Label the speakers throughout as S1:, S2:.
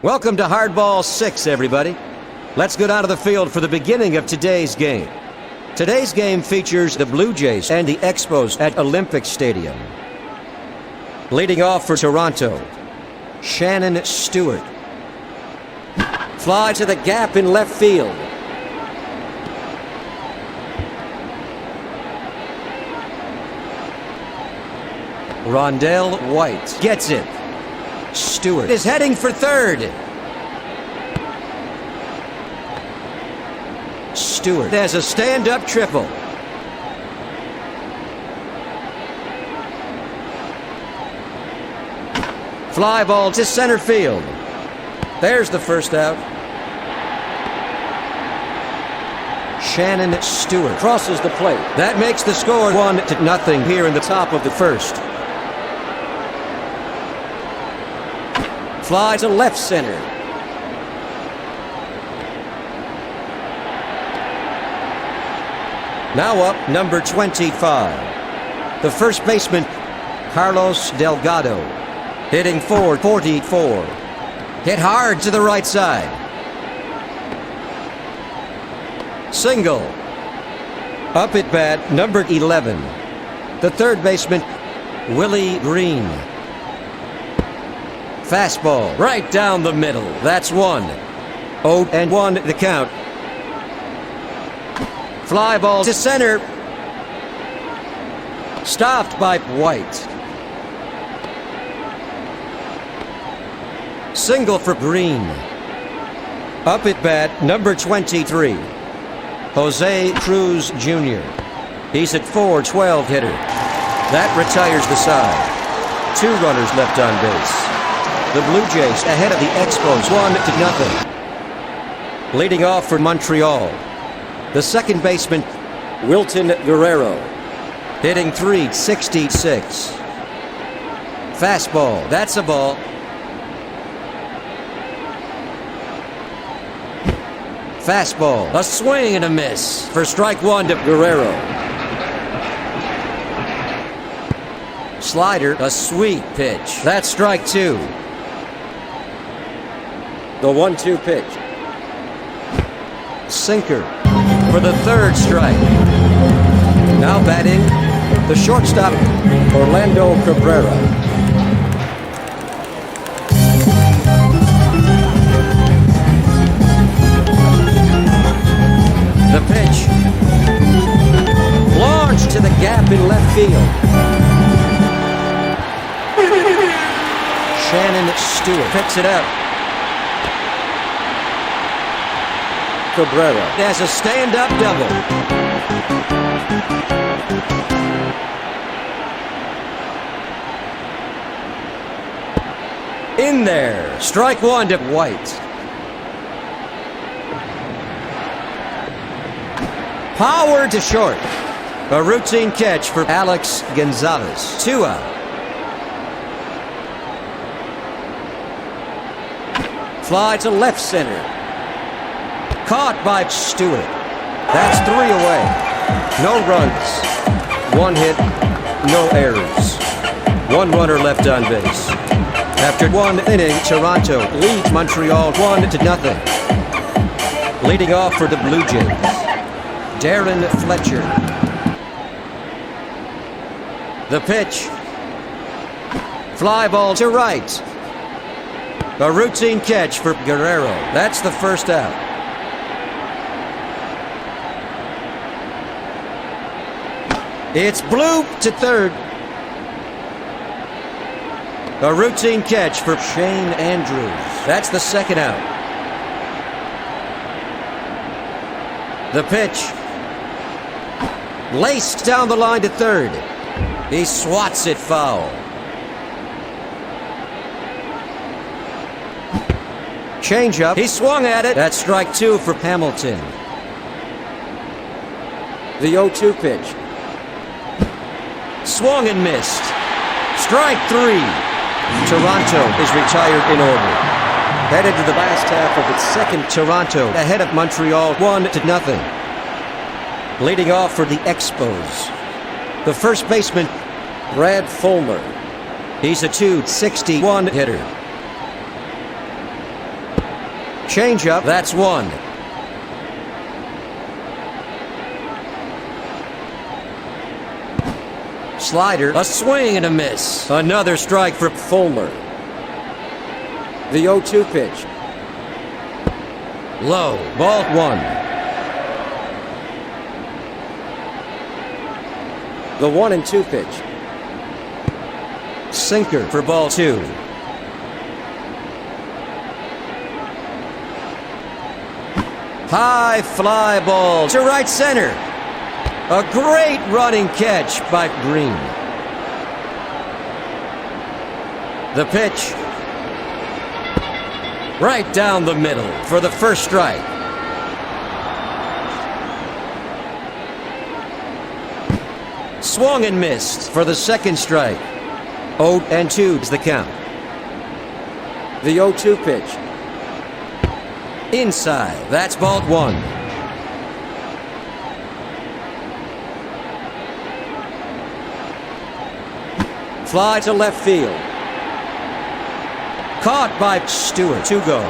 S1: Welcome to Hardball 6, everybody. Let's go down to the field for the beginning of today's game. Today's game features the Blue Jays and the Expos at Olympic Stadium. Leading off for Toronto, Shannon Stewart. Fly to the gap in left field. Rondell White gets it. Stewart is heading for third. Stewart has a stand-up triple. Fly ball to center field. There's the first out. Shannon Stewart crosses the plate. That makes the score 1-0 here in the top of the first. Fly to left center. Now up, number 25. The first baseman, Carlos Delgado. Hitting .444. Hit hard to the right side. Single. Up at bat, number 11. The third baseman, Willie Green. Fastball right down the middle. That's 1. 0-1 the count. Fly ball to center. Stopped by White. Single for Green. Up at bat, number 23. Jose Cruz Jr. He's at .412 hitter. That retires the side. 2 runners left on base. The Blue Jays ahead of the Expos 1-0. Leading off for Montreal, the second baseman, Wilton Guerrero. Hitting .366. Fastball, that's a ball. Fastball, a swing and a miss for strike 1 to Guerrero. Slider, a sweet pitch. That's strike 2. The 1-2 pitch. Sinker for the third strike. Now batting, the shortstop, Orlando Cabrera. The pitch. Launched to the gap in left field. Shannon Stewart picks it up. Cabrera has a stand-up double. In there. Strike 1 to White. Power to short. A routine catch for Alex Gonzalez. 2 out. Fly to left center. Caught by Stewart. That's 3 away. No runs. 1 hit, no errors. 1 runner left on base. After 1 inning, Toronto leads Montreal 1-0. Leading off for the Blue Jays, Darren Fletcher. The pitch. Fly ball to right. A routine catch for Guerrero. That's the first out. It's bloop to third. A routine catch for Shane Andrews. That's the second out. The pitch. Laced down the line to third. He swats it foul. Changeup. He swung at it. That's strike 2 for Hamilton. The 0-2 pitch. Swung and missed. Strike 3. Toronto is retired in order. Headed to the last half of its second. Toronto ahead of Montreal 1-0. Leading off for the Expos, the first baseman, Brad Fulmer. He's a .261 hitter. Changeup, that's one. Slider, a swing and a miss. Another strike for Fuller. The 0-2 pitch. Low, ball one. The 1-2 pitch. Sinker for ball two. High fly ball to right center. A great running catch by Green. The pitch. Right down the middle for the first strike. Swung and missed for the second strike. 0-2 is the count. The 0-2 pitch. Inside. That's ball one. Fly to left field. Caught by Stewart. 2 go.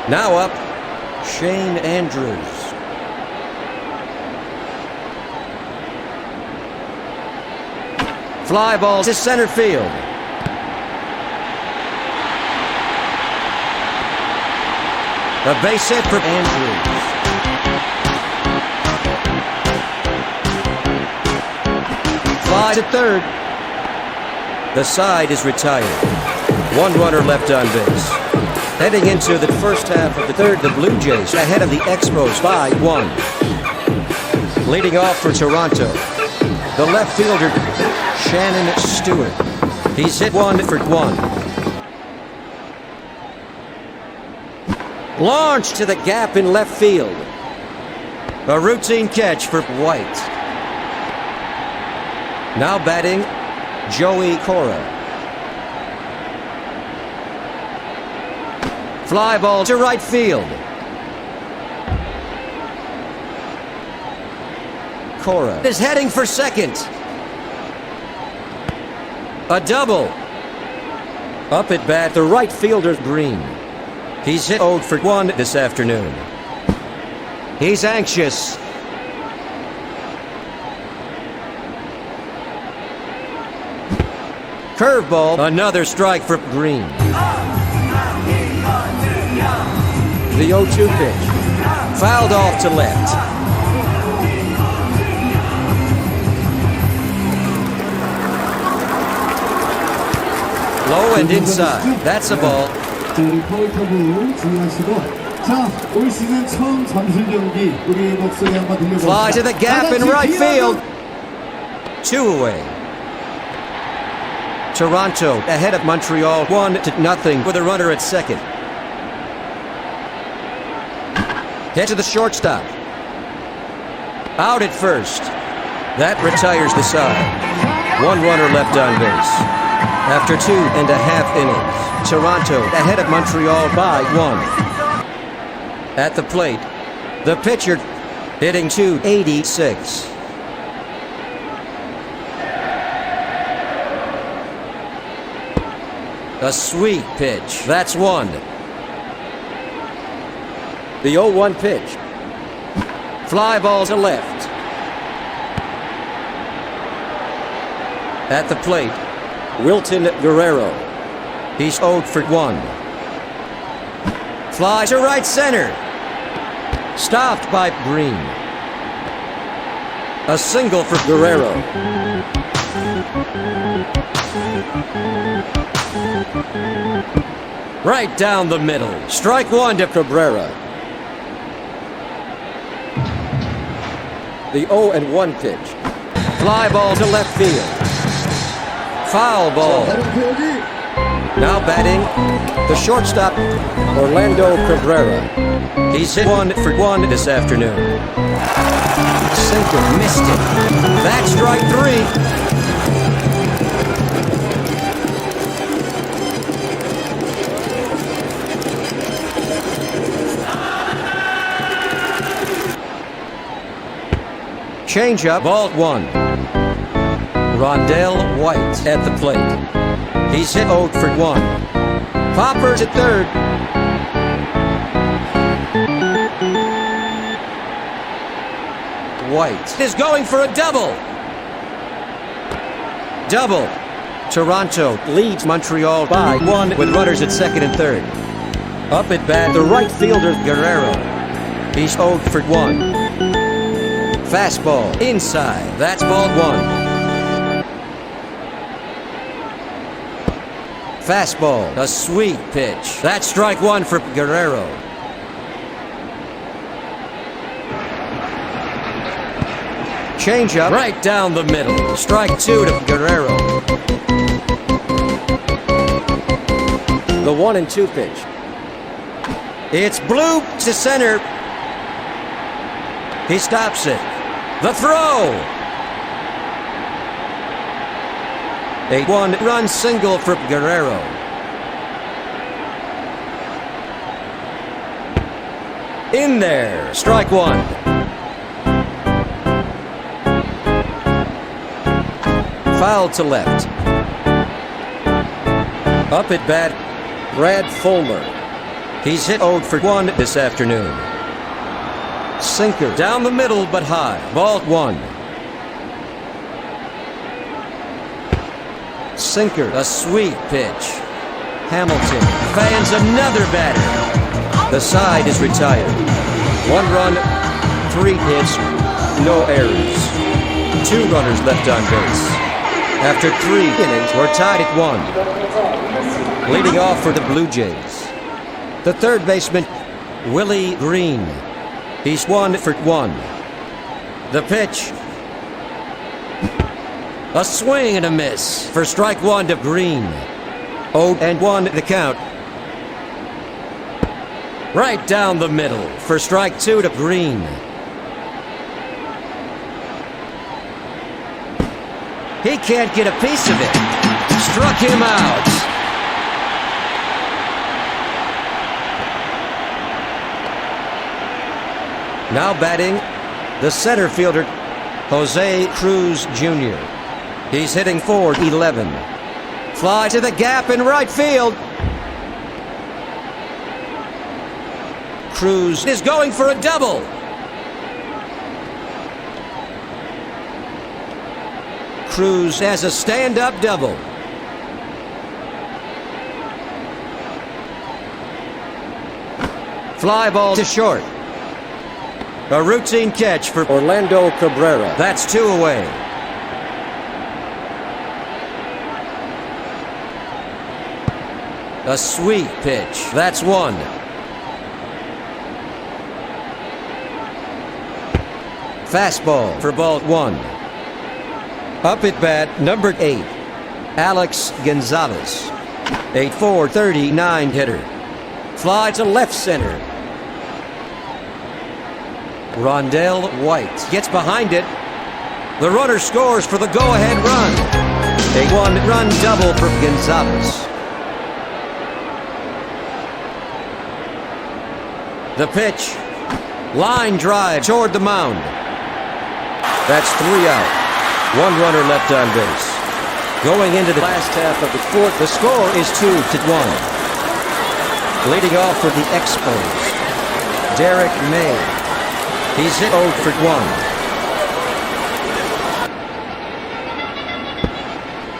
S1: Now up, Shane Andrews. Fly ball to center field. A base hit for Andrews. Fly to third. The side is retired. 1 runner left on base. Heading into the first half of the third, the Blue Jays ahead of the Expos by 1. Leading off for Toronto, the left fielder, Shannon Stewart. He's hit 1 for 1. Launch to the gap in left field. A routine catch for White. Now batting, Joey Cora. Fly ball to right field. Cora is heading for second. A double. Up at bat, the right fielder, Green. He's hit 0 for 1 this afternoon. He's anxious. Curveball, another strike for Green. The 0-2 pitch. Fouled off to left. Low and inside. That's a ball.
S2: 리콜 타구 주의하시고 자, 올 시즌 처음 잠실 경기 우리 목소리 한번 들려봅시다.
S1: Fly to the gap in right field. 2 away. Toronto ahead of Montreal 1-0 with a runner at second. Hit to the shortstop. Out at first. That retires the side. 1 runner left on base. After 2.5 innings, Toronto ahead of Montreal by 1. At the plate, the pitcher hitting .286. A sweet pitch. That's 1. The 0-1 pitch. Fly ball to left. At the plate, Wilton Guerrero. He's 0 for 1. Fly to right center. Stopped by Green. A single for Guerrero. Right down the middle. Strike 1 to Cabrera. The 0-1 pitch. Fly ball to left field. Foul ball. Now batting, the shortstop, Orlando Cabrera. He's hit 1 for 1 this afternoon. Sinker missed it. That's strike 3. Changeup, ball 1. Rondell White at the plate. He's hit 0 for 1. Popper to third. White is going for a double. Double. Toronto leads Montreal by 1 with runners at second and third. Up at bat, the right fielder, Guerrero. He's 0 for 1. Fastball inside. That's ball 1. Fastball, a sweet pitch. That's strike 1 for Guerrero. Changeup right down the middle. Strike 2 to Guerrero. The 1-2 pitch. It's bloop to center. He stops it. The throw. A 1-run single for Guerrero. In there. Strike 1. Foul to left. Up at bat, Brad Fulmer. He's hit 0 for 1 this afternoon. Sinker down the middle but high. Ball 1. Sinker, a sweet pitch. Hamilton fans another batter. The side is retired. 1 run, 3 hits, no errors. 2 runners left on base. After 3 innings, we're tied at 1. Leading off for the Blue Jays, the third baseman, Willie Green. He's 1 for 1. The pitch. A swing and a miss for strike 1 to Green. 0-1 the count. Right down the middle for strike 2 to Green. He can't get a piece of it. Struck him out. Now batting, the center fielder, Jose Cruz Jr. He's hitting .411. Fly to the gap in right field. Cruz is going for a double. Cruz has a stand-up double. Fly ball to short. A routine catch for Orlando Cabrera. That's 2 away. A sweet pitch. That's 1. Fastball for ball 1. Up at bat, number 8, Alex Gonzalez. A .439 hitter. Fly to left center. Rondell White gets behind it. The runner scores for the go-ahead run. A 1-run double for Gonzalez. The pitch. Line drive toward the mound. That's 3 out. 1 runner left on base. Going into the last half of the 4th, the score is 2-1. Leading off for the Expos, Derek May. He's hit 0 for 1.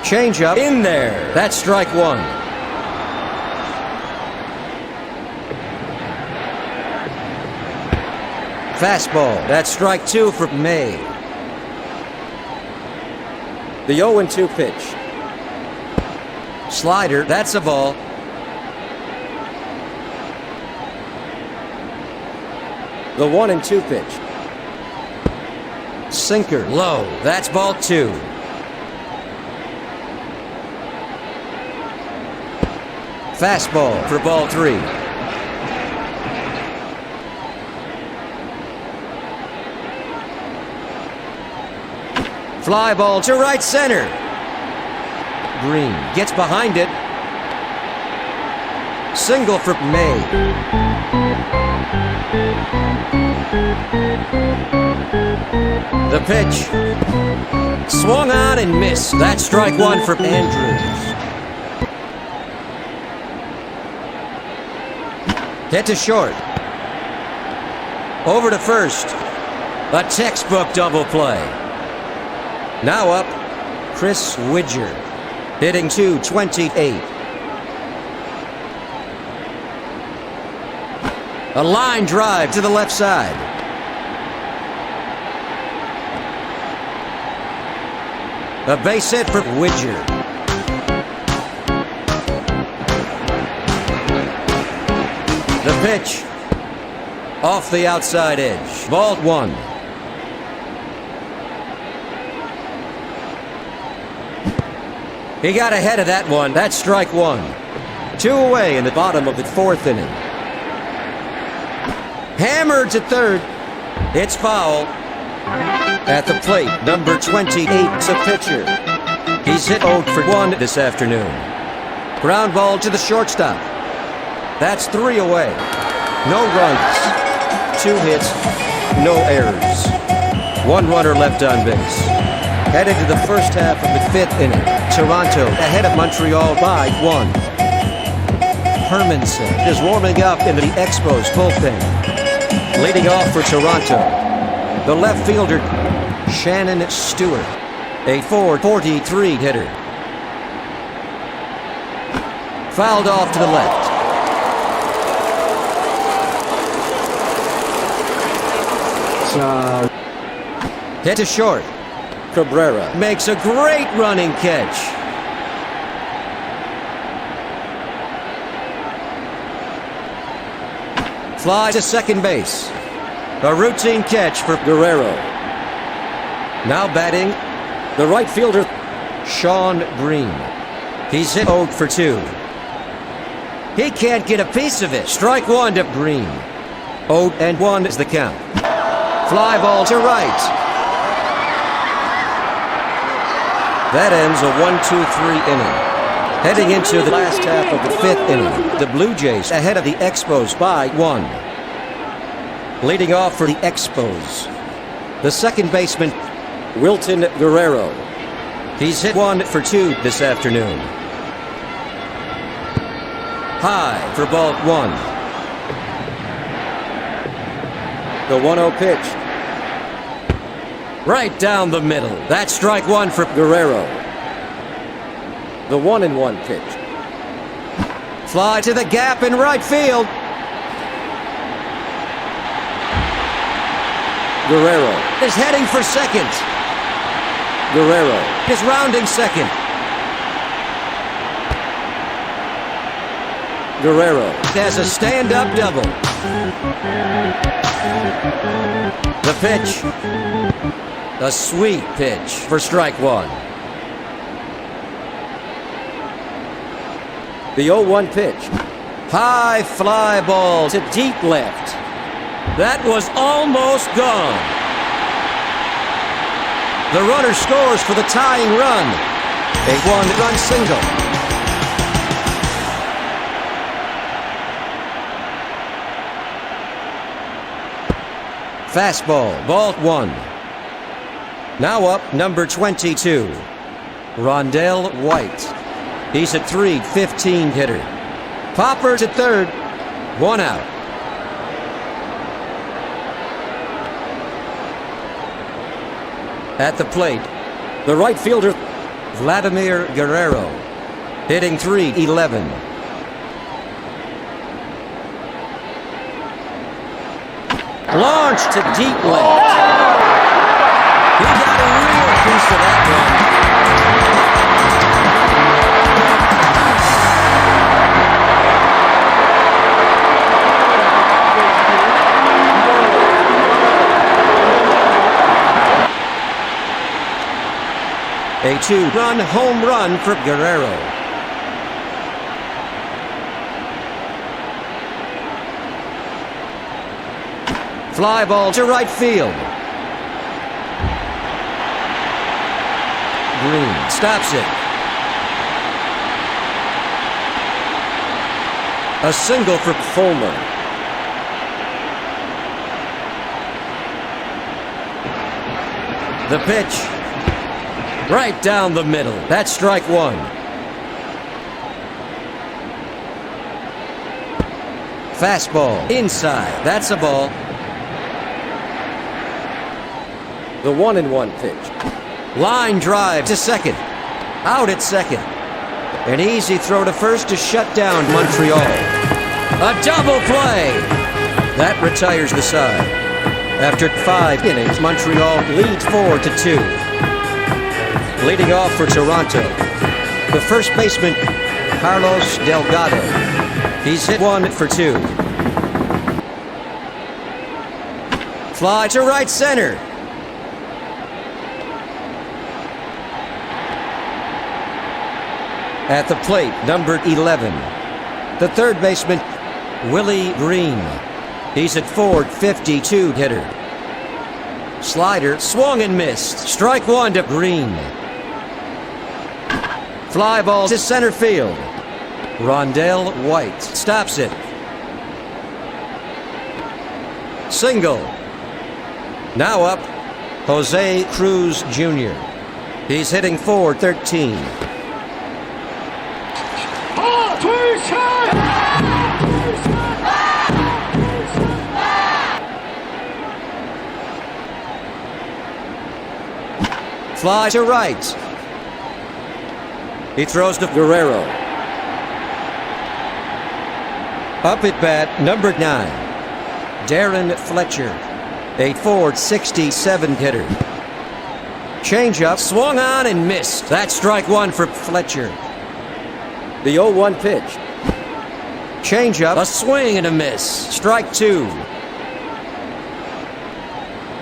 S1: Changeup in there. That's strike 1. Fastball. That's strike 2 for May. The 0-2 pitch. Slider. That's a ball. The 1-2 pitch. Sinker low. That's ball 2. Fastball for ball 3. Fly ball to right center. Green gets behind it. Single for May. The pitch. Swung on and missed. That's strike 1 for Andrews. Hit to short. Over to first. A textbook double play. Now up, Chris Widger, hitting .228. A line drive to the left side. A base hit for Widger. The pitch. Off the outside edge. Ball 1. He got ahead of that one. That's strike 1. 2 away in the bottom of the 4th inning. Hammered to third. It's foul. At the plate, number 28's a pitcher. He's hit 0 for 1 this afternoon. Ground ball to the shortstop. That's 3 away. No runs. 2 hits. No errors. 1 runner left on base. Headed to the first half of the 5th inning. Toronto ahead of Montreal by 1. Hermanson is warming up in the Expos bullpen. Leading off for Toronto, the left fielder, Shannon Stewart, a .443 hitter. Fouled off to the left. Hit to short. Cabrera makes a great running catch. Fly to second base. A routine catch for Guerrero. Now batting, the right fielder, Sean Green. He's hit 0 for 2. He can't get a piece of it. Strike 1 to Green. 0-1 is the count. Fly ball to right. That ends a 1-2-3 inning. Heading into the last half of the 5th inning, the Blue Jays ahead of the Expos by 1. Leading off for the Expos, the second baseman, Wilton Guerrero. He's hit 1 for 2 this afternoon. High for ball 1. The 1-0 pitch. Right down the middle. That's strike 1 for Guerrero. The 1-1 pitch. Fly to the gap in right field. Guerrero is heading for second. Guerrero is rounding second. Guerrero has a stand-up double. The pitch. A sweet pitch for strike 1. The 0-1 pitch. High fly ball to deep left. That was almost gone. The runner scores for the tying run. A 1-run single. Fastball, ball 1. Now up, number 22, Rondell White. He's a .315 hitter. Popper to third, 1 out. At the plate, the right fielder, Vladimir Guerrero, hitting .311. Launched to deep left. He got a real piece of that one. A 2-run home run for Guerrero. Fly ball to right field. Green stops it. A single for Fulmer. The pitch. Right down the middle. That's strike 1. Fastball inside. That's a ball. The 1-1 pitch. Line drive to second. Out at second. An easy throw to first to shut down Montreal. A double play. That retires the side. After 5 innings, Montreal leads 4-2. Leading off for Toronto, the first baseman, Carlos Delgado. He's hit 1 for 2. Fly to right center. At the plate, number 11, the third baseman, Willie Green. He's at 452 hitter. Slider swung and missed. Strike 1 to Green. Fly ball to center field. Rondell White stops it. Single. Now up, Jose Cruz Jr. He's hitting .413. Fly to right. He throws to Guerrero. Up at bat, number 9, Darren Fletcher, a .467 hitter. Changeup swung on and missed. That's strike 1 for Fletcher. The 0-1 pitch. Changeup, a swing and a miss. Strike 2.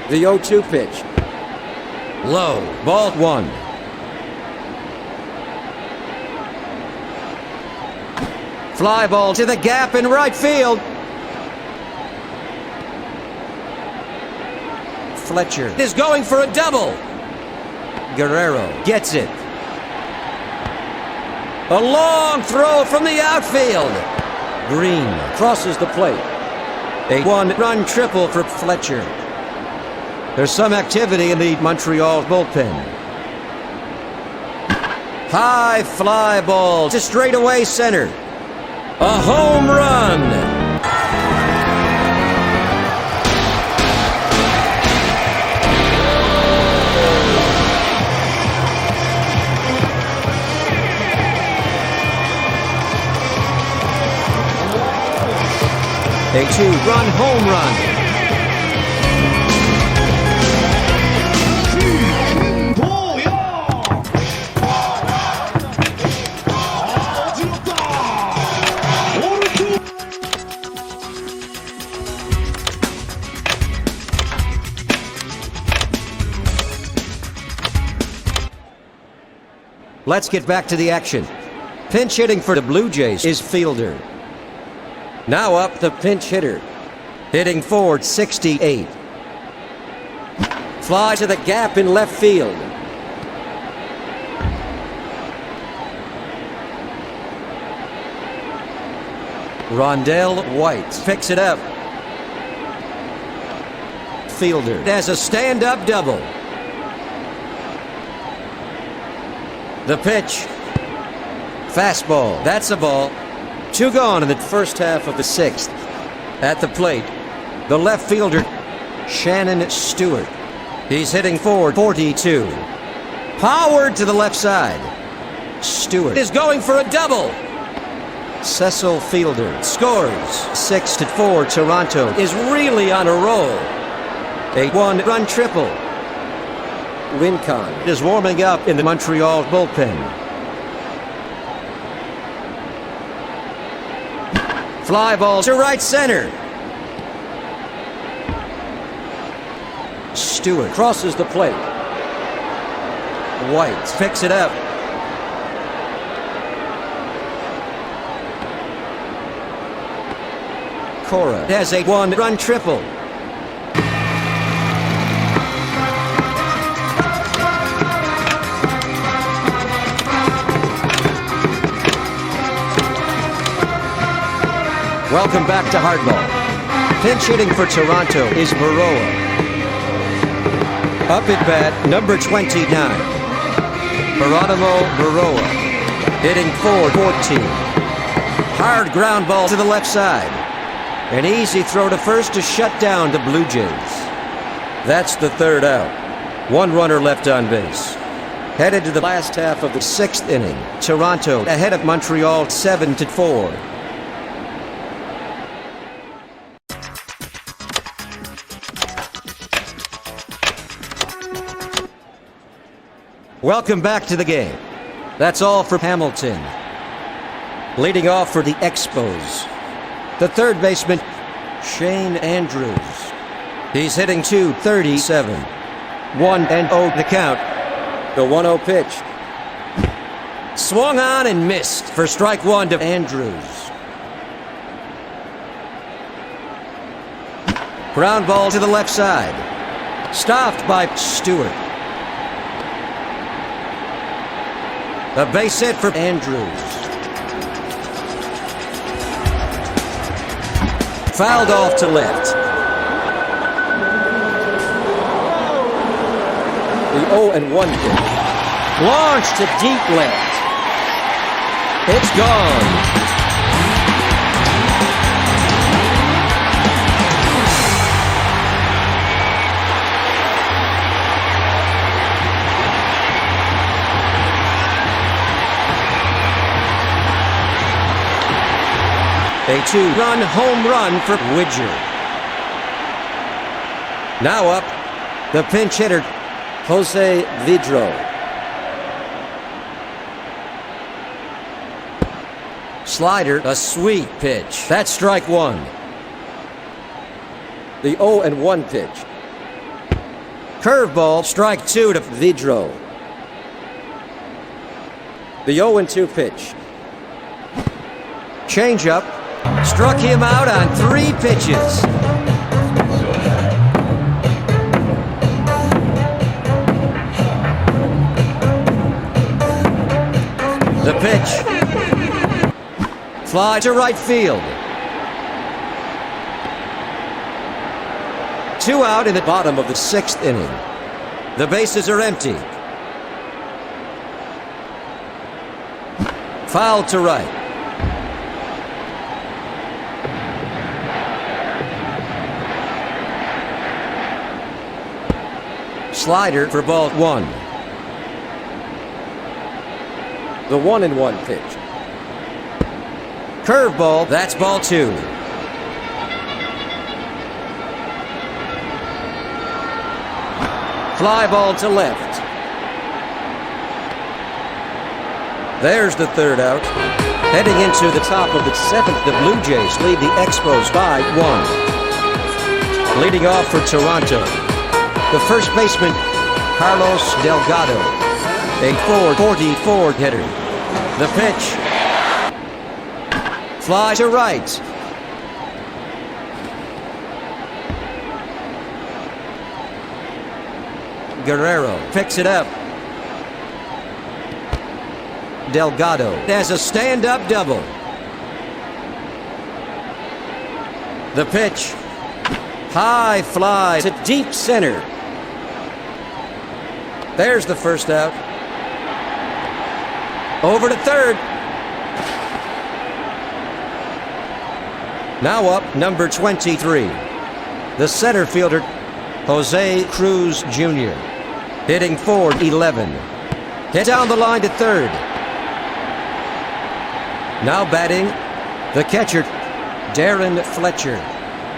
S1: The 0-2 pitch. Low, ball 1. Fly ball to the gap in right field. Fletcher is going for a double. Guerrero gets it. A long throw from the outfield. Green crosses the plate. A 1-run triple for Fletcher. There's some activity in the Montreal bullpen. High fly ball to straightaway center. A home run. A 2-run home run. Let's get back to the action. Pinch hitting for the Blue Jays is Fielder. Now up the pinch hitter, hitting .468. Fly to the gap in left field. Rondell White picks it up. Fielder has a stand-up double. The pitch. Fastball. That's a ball. 2 gone in the first half of the 6th. At the plate, the left fielder, Shannon Stewart. He's hitting .442. Powered to the left side. Stewart is going for a double. Cecil Fielder scores. 6-4. Toronto is really on a roll. A 1-run triple. Rincon is warming up in the Montreal bullpen. Fly ball to right center. Stewart crosses the plate. White picks it up. Cora has a 1-run triple. Welcome back to Hardball. Pinch hitting for Toronto is Baroa. Up at bat, number 29, Geronimo Baroa, hitting .414. Hard ground ball to the left side. An easy throw to first to shut down the Blue Jays. That's the 3rd out. One runner left on base. Headed to the last half of the 6th inning. Toronto ahead of Montreal 7-4. Welcome back to the game. That's all for Hamilton. Leading off for the Expos, the third baseman, Shane Andrews. He's hitting .237. 1-0 the count. The 1-0 pitch. Swung on and missed for strike one to Andrews. Ground ball to the left side. Stopped by Stewart. A base hit for Andrews. Fouled off to left. The 0-1 pitch. Launched to deep left. It's gone. A 2-run home run for Widger. Now up, the pinch hitter, Jose Vidro. Slider, a sweet pitch. That's strike one. The 0-1 pitch. Curveball, strike two to Vidro. The 0-2 pitch. Changeup. Struck him out on 3 pitches. The pitch. Fly to right field. 2 out in the bottom of the 6th inning. The bases are empty. Foul to right. Slider for ball one. The 1-1 pitch. Curveball, that's ball two. Fly ball to left. There's the third out. Heading into the top of the 7th, the Blue Jays lead the Expos by 1. Leading off for Toronto, the first baseman, Carlos Delgado, a .444 hitter. The pitch. Fly to right. Guerrero picks it up. Delgado has a stand-up double. The pitch. High fly to deep center. There's the first out. Over to third. Now up, number 23. The center fielder, Jose Cruz Jr. Hitting .411. Hit down the line to third. Now batting, the catcher, Darren Fletcher.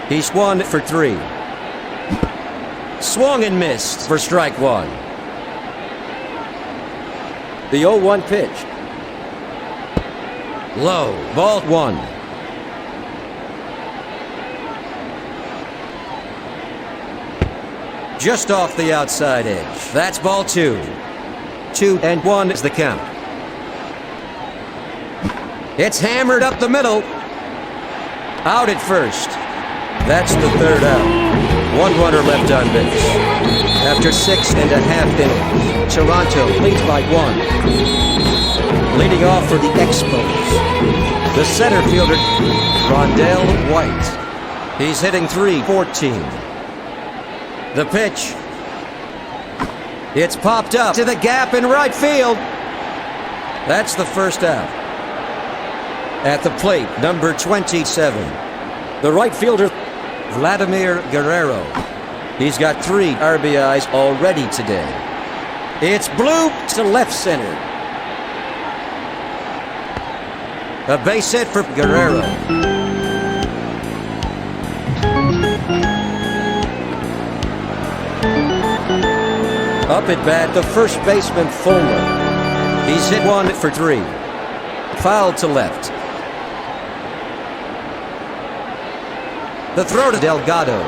S1: He's 1 for 3. Swung and missed for strike one. The 0-1 pitch. Low, ball one. Just off the outside edge. That's ball two. 2-1 is the count. It's hammered up the middle. Out at first. That's the third out. 1 runner left on base. After 6.5 innings, Toronto leads by 1. Leading off for the Expos, the center fielder, Rondell White. He's hitting .314. The pitch. It's popped up to the gap in right field. That's the first out. At the plate, number 27, the right fielder, Vladimir Guerrero. He's got 3 RBIs already today. It's blooped to left center. A base hit for Guerrero. Up at bat, the first baseman Fulmer. He's hit 1 for 3. Foul to left. The throw to Delgado.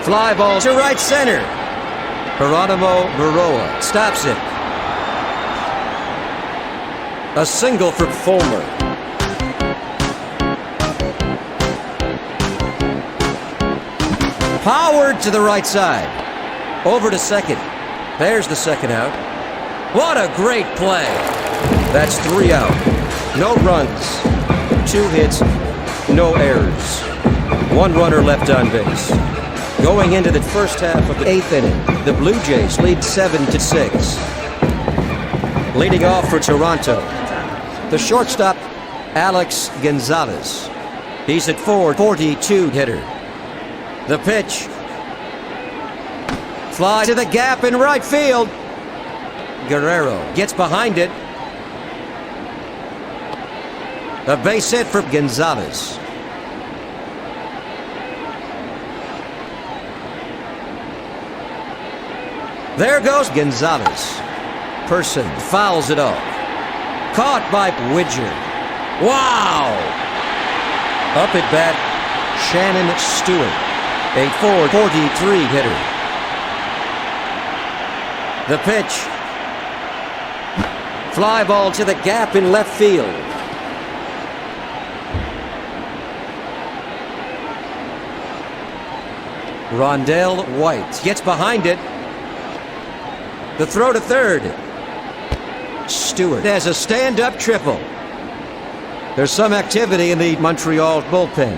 S1: Fly ball to right center. Geronimo Baroa stops it. A single for Fulmer. Powered to the right side. Over to second. There's the second out. What a great play. That's 3 out. No runs. 2 hits. No errors. 1 runner left on base. Going into the first half of the 8th inning, the Blue Jays lead 7-6. Leading off for Toronto, the shortstop, Alex Gonzalez. He's at 442 hitter. The pitch. Fly to the gap in right field. Guerrero gets behind it. A base hit for Gonzalez. There goes Gonzalez. Person fouls it off. Caught by Widger. Wow! Up at bat, Shannon Stewart, a 443 hitter. The pitch. Fly ball to the gap in left field. Rondell White gets behind it. The throw to third. Stewart has a stand-up triple. There's some activity in the Montreal bullpen.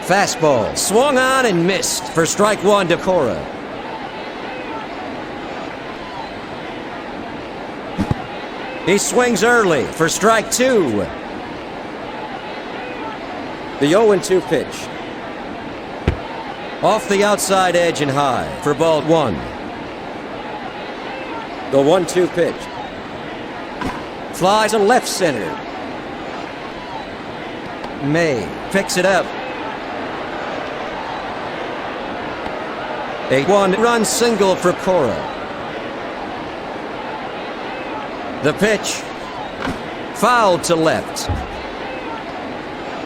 S1: Fastball swung on and missed for strike 1 to Cora. He swings early for strike 2. The 0-2 pitch. Off the outside edge and high for ball 1. The 1-2 pitch. Flies to left center. May picks it up. A 1-run single for Cora. The pitch. Fouled to left.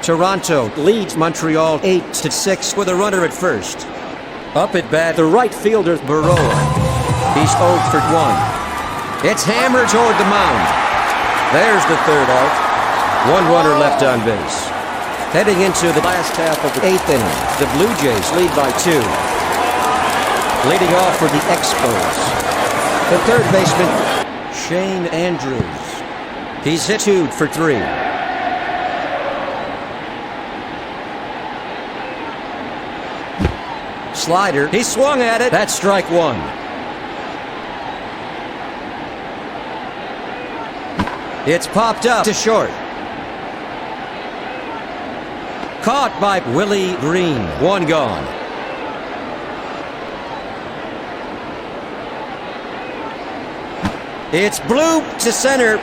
S1: Toronto leads Montreal 8-6 with a runner at first. Up at bat, the right fielder, Baroa. He's 0 for 1. It's hammered toward the mound. There's the third out. 1 runner left on base. Heading into the last half of the 8th inning, the Blue Jays lead by 2. Leading off for the Expos, the third baseman, Shane Andrews. He's hit 2 for 3. Slider. He swung at it. That's strike 1. It's popped up to short. Caught by Willie Green. 1 gone. It's blooped to center.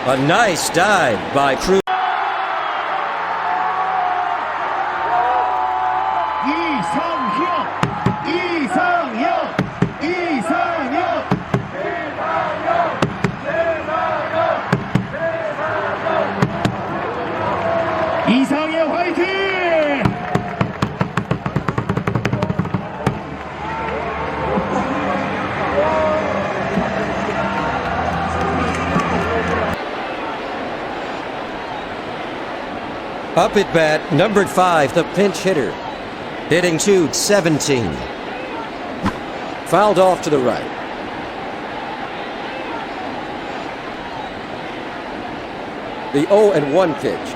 S1: A nice dive by Cruz. Up at bat, numbered 5, the pinch hitter. Hitting 217. Fouled off to the right. The 0-1 pitch.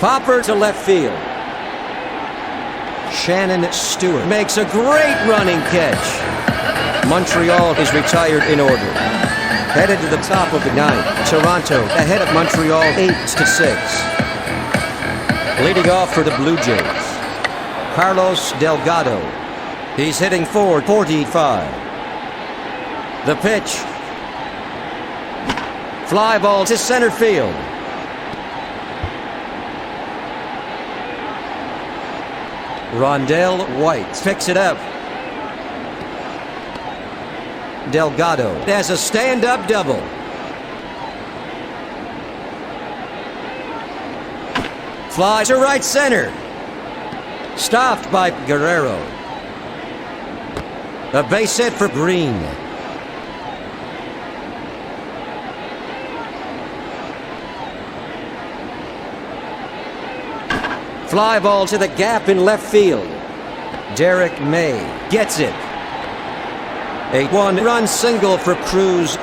S1: Popper to left field. Shannon Stewart makes a great running catch. Montreal is retired in order. Headed to the top of the ninth. Toronto ahead of Montreal 8-6. Leading off for the Blue Jays, Carlos Delgado. He's hitting .445. The pitch. Fly ball to center field. Rondell White picks it up. Delgado has a stand-up double. Fly to right center. Stopped by Guerrero. A base hit for Green. Fly ball to the gap in left field. Derek May gets it. A one-run single for Cruz.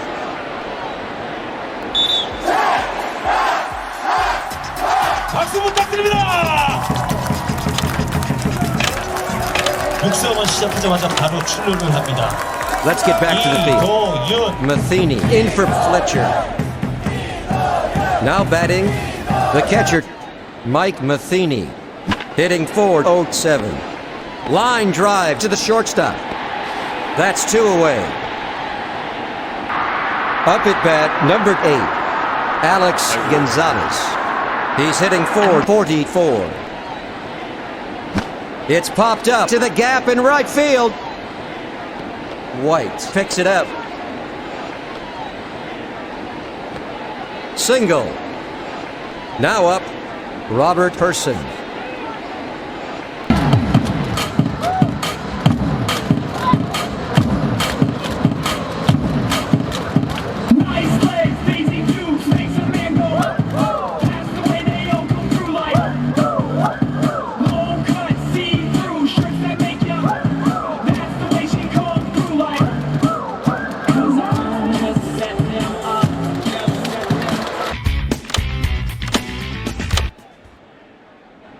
S3: 박수 부탁드립니다. 육성은 시작하자마자 바로 출루를 합니다.
S1: Let's get back to the field.
S3: 이도윤.
S1: Matheny in for Fletcher. Now batting, the catcher, Mike Matheny, hitting .407. Line drive to the shortstop. That's 2 away. Up at bat, number 8, Alex Gonzalez. He's hitting .444. It's popped up to the gap in right field. White picks it up. Single. Now up, Robert Person.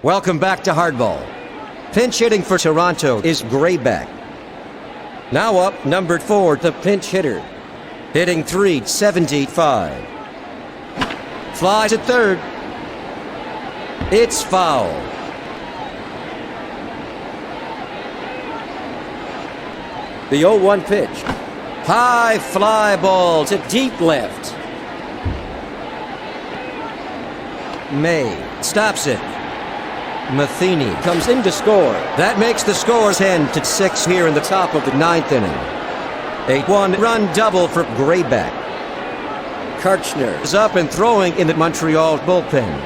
S1: Welcome back to Hardball. Pinch hitting for Toronto is Grayback. Now up, number 4, the pinch hitter. Hitting .375. Fly to third. It's foul. The 0-1 pitch. High fly ball to deep left. May stops it. Matheny comes in to score. That makes the score 10-6 here in the top of the ninth inning. A one-run double for Grayback. Kirchner is up and throwing in the Montreal bullpen.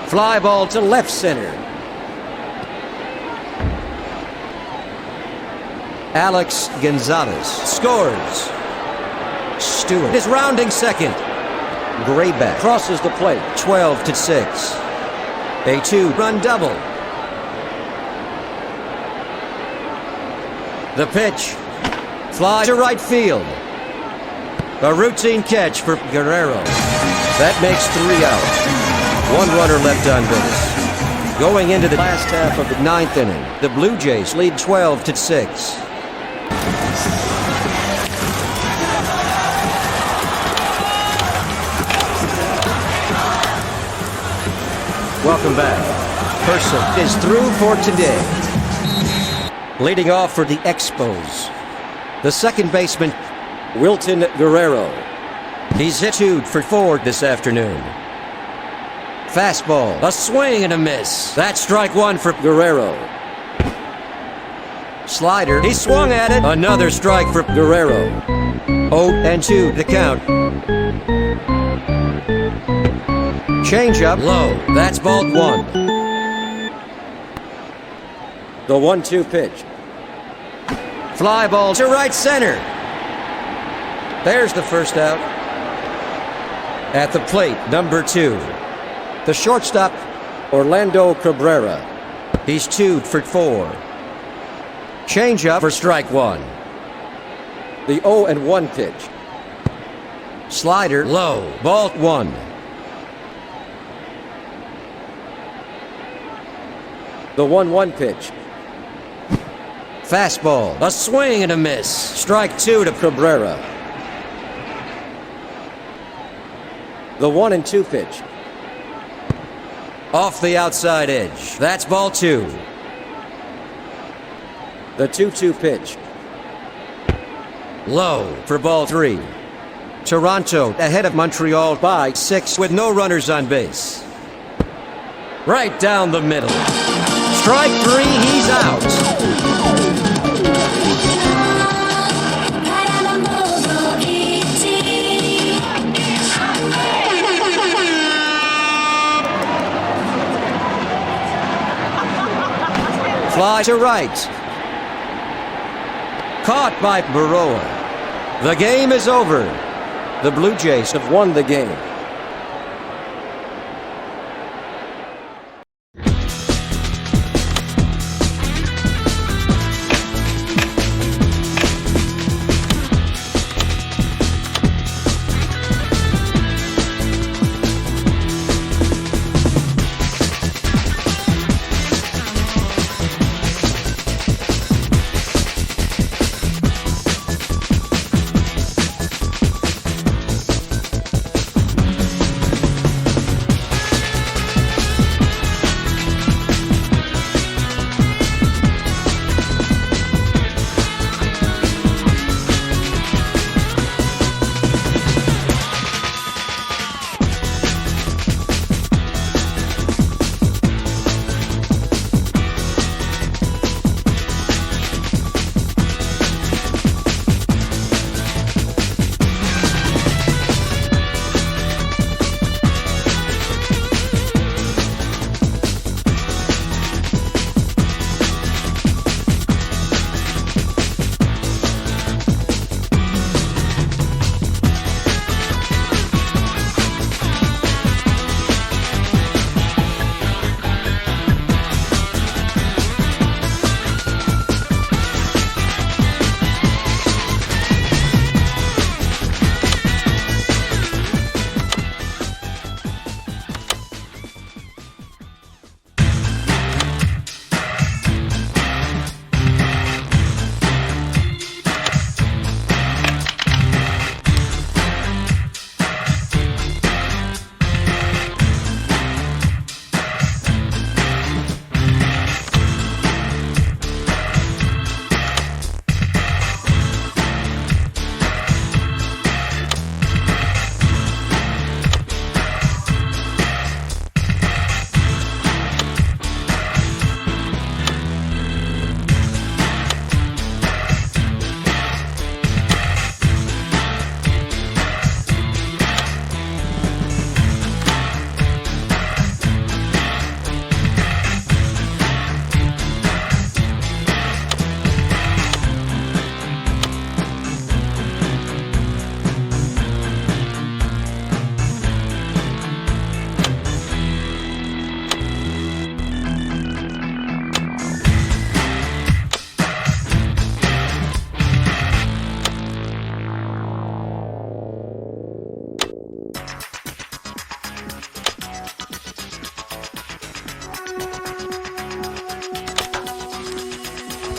S1: Fly ball to left center. Alex Gonzalez scores. Stewart is rounding second. Grayback crosses the plate. 12-6. A two-run double. The pitch. Fly to right field. A routine catch for Guerrero. That makes 3 out. One runner left on base. Going into the last half of the ninth inning, the Blue Jays lead 12-6. Welcome back. Person is through for today. Leading off for the Expos, the second baseman, Wilton Guerrero. He's hit 2 for 4 this afternoon. Fastball, a swing and a miss. That's strike 1 for Guerrero. Slider, he swung at it. Another strike for Guerrero. 0-2 the count. Change up low. That's ball 1. The 1-2 pitch. Fly ball to right center. There's the first out. At the plate, number 2, the shortstop, Orlando Cabrera. He's 2 for 4. Change up for strike 1. The 0-1 pitch. Slider low. Ball 1. The 1-1 pitch. Fastball, a swing and a miss. Strike 2 to Cabrera. The 1-2 pitch. Off the outside edge. That's ball 2. The 2-2 pitch. Low for ball 3. Toronto ahead of Montreal by 6 with no runners on base. Right down the middle. Strike 3, he's out. Fly to right. Caught by Baroa. The game is over. The Blue Jays have won the game.